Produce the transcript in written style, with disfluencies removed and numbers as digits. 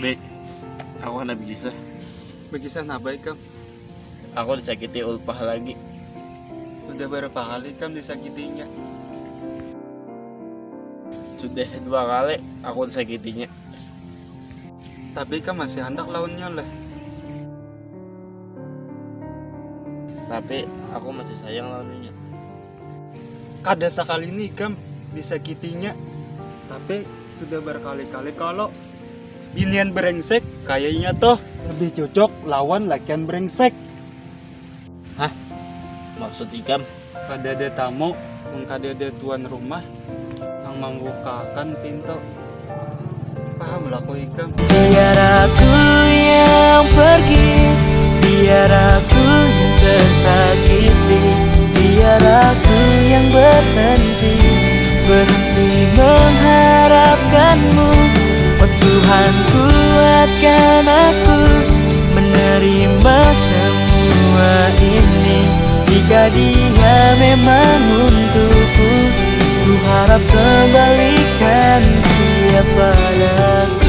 Tapi aku nggak bisa. Begitu nabai kam. Aku disakiti Ulpah lagi. Udah berapa kali kam disakitinya? Sudah 2 kali aku disakitinya. Tapi kam masih hendak lawannya lah. Tapi aku masih sayang lawannya. Kada sekali nih kam disakitinya. Tapi sudah berkali-kali kalau binian brengsek kayaknya toh lebih cocok lawan lakian brengsek. Maksud ikam? Kada ada tamu, kada ada tuan rumah yang membukakan pintu. Paham lah kau ikam. Biar aku yang pergi, biar aku yang tersakiti, biar aku yang berhenti mengharapkanmu. Oh Tuhan, kuatkan aku menerima semua ini. Jika dia memang untukku, ku harap kembalikan dia padaku.